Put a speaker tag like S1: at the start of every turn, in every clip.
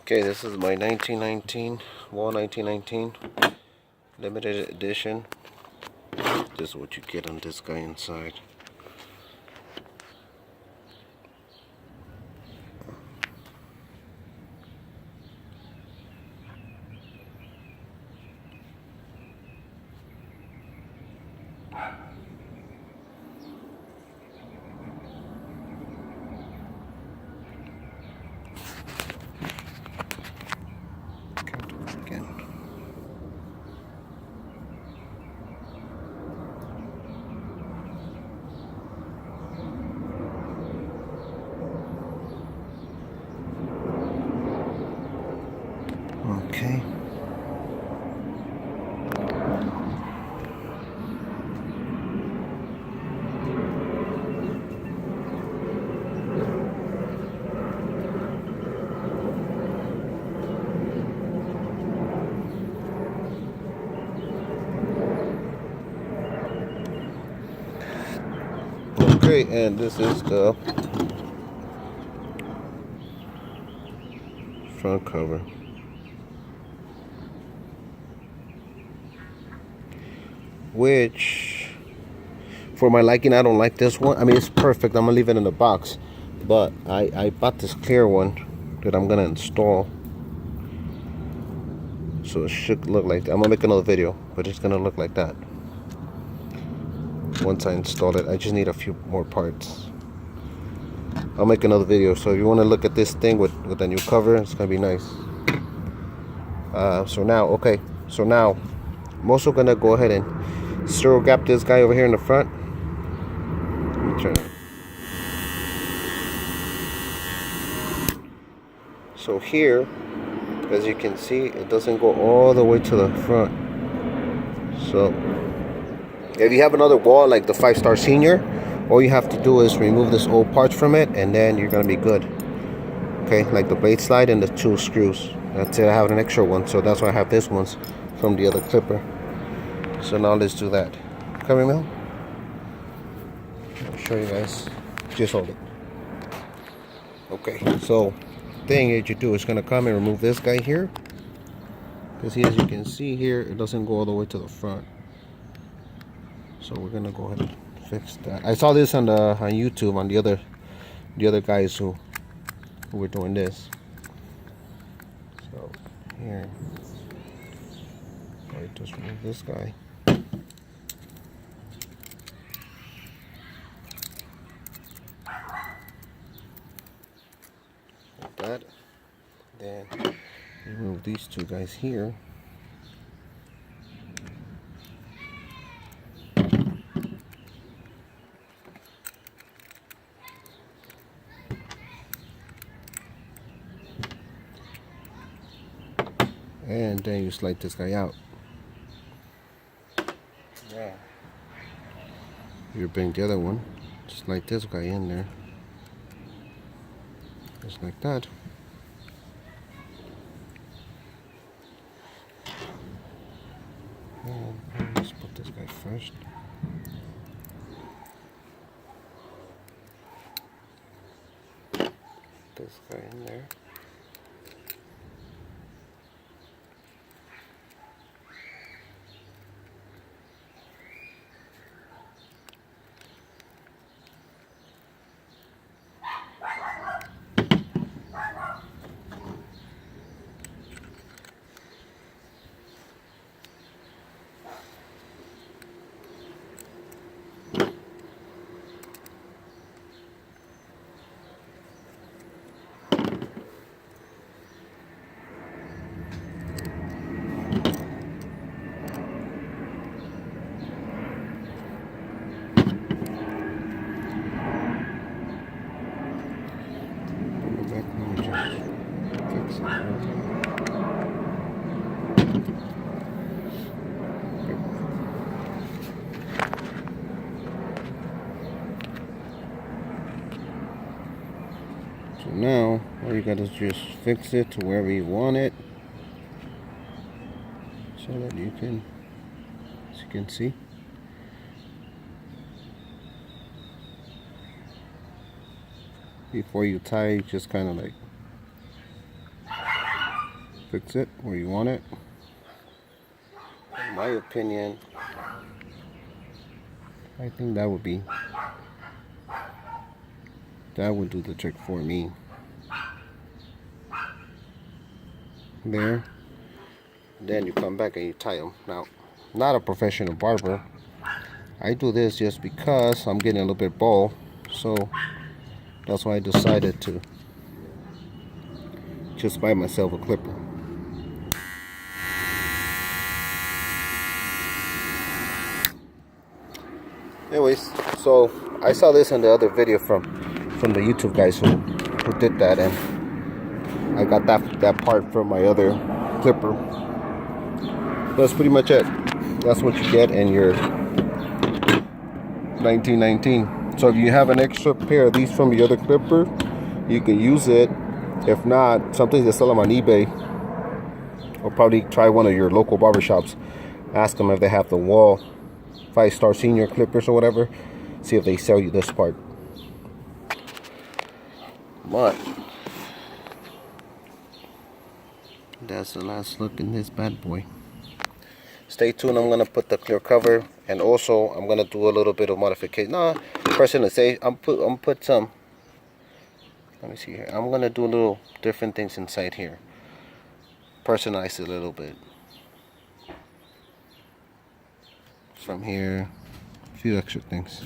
S1: Okay, this is my 1919 WAHL 1919 limited edition. This is what you get on this guy inside. Can't do it again. Okay. Okay, and this is the front cover. Which, for my liking, I don't like this one. I mean, it's perfect. I'm gonna leave it in the box. But I bought this clear one that I'm gonna install. So it should look like that. I'm gonna make another video, but it's gonna look like that. Once I install it, I just need a few more parts. I'll make another video. So if you want to look at this thing with the new cover, it's gonna be nice. So now I'm also gonna go ahead and zero gap this guy over here in the front. Let me turn it. So here, as you can see, it doesn't go all the way to the front. So if you have another WAHL like the 5-star senior, all you have to do is remove this old part from it, and then you're gonna be good. Okay, like the blade slide and the 2 screws. That's it. I have an extra one, so that's why I have this one's from the other clipper. So now let's do that. Come here, Mel. I'll show you guys. Just hold it. Okay, so thing that you do is gonna come and remove this guy here, because as you can see here, it doesn't go all the way to the front. So we're gonna go ahead and fix that. I saw this on YouTube on the other guys who were doing this. So here, I just remove this guy. Like that. Then remove these 2 guys here. And then you slide this guy out. Yeah. You bring the other one, slide this guy in there. Just like that. And let's put this guy first. This guy in there. So now all you gotta do is just fix it to wherever you want it, so that you can, as you can see, before you tie, just kind of like fix it where you want it. In my opinion, I think that would do the trick for me. There. Then you come back and you tie them. Now, not a professional barber. I do this just because I'm getting a little bit bald, so that's why I decided to just buy myself a clipper. Anyways, so I saw this in the other video from the YouTube guys who did that, and I got that part from my other clipper. That's pretty much it. That's what you get in your 1919. So if you have an extra pair of these from your other clipper, you can use it. If not, something to sell them on eBay, or probably try one of your local barbershops. Ask them if they have the WAHL 5-star senior clippers or whatever. See if they sell you this part. But that's the last look in this bad boy. Stay tuned. I'm gonna put the clear cover, and also I'm gonna do a little bit of modification. Personally, say I'm put some. Let me see here. I'm gonna do a little different things inside here. Personalize it a little bit. From here, a few extra things.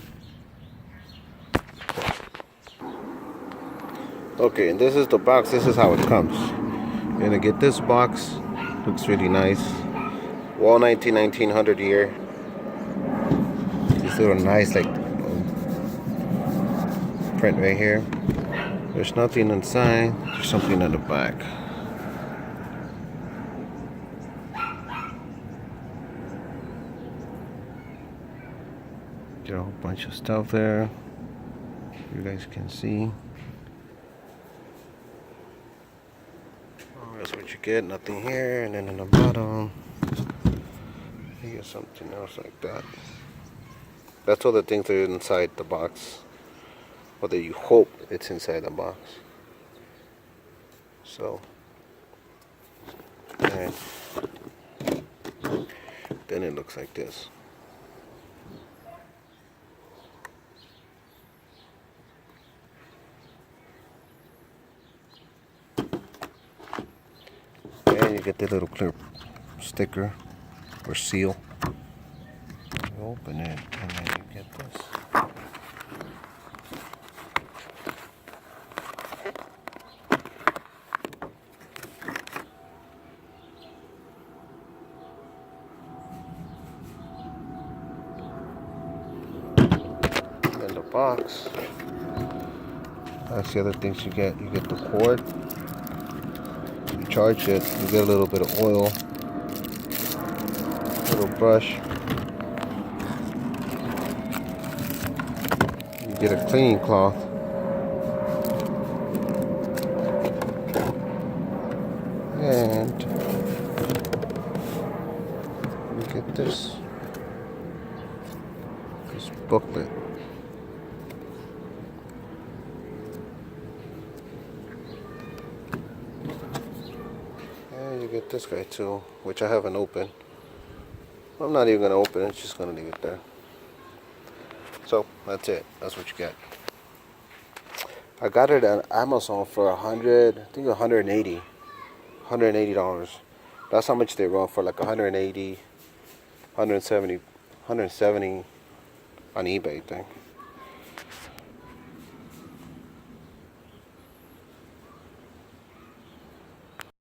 S1: Okay, and this is the box. This is how it comes. You're gonna get this box. Looks really nice. WAHL 1919 year. This little nice like print right here. There's nothing inside. There's something in the back. Get a whole bunch of stuff there. You guys can see. That's what you get. Nothing here, and then in the bottom, you get something else like that. That's all the things that are inside the box, or that you hope it's inside the box. So, and then it looks like this. And you get the little clear sticker or seal. You open it, and then you get this. In the box, that's the other things you get. You get the cord. You charge it. You get a little bit of oil. Little brush. You get a cleaning cloth. And you get this booklet. And you get this guy too, which I haven't opened. I'm not even going to open it, just going to leave it there. So that's it. That's what you get. I got it on Amazon for $180. That's how much they run for, like 170 on eBay, I think.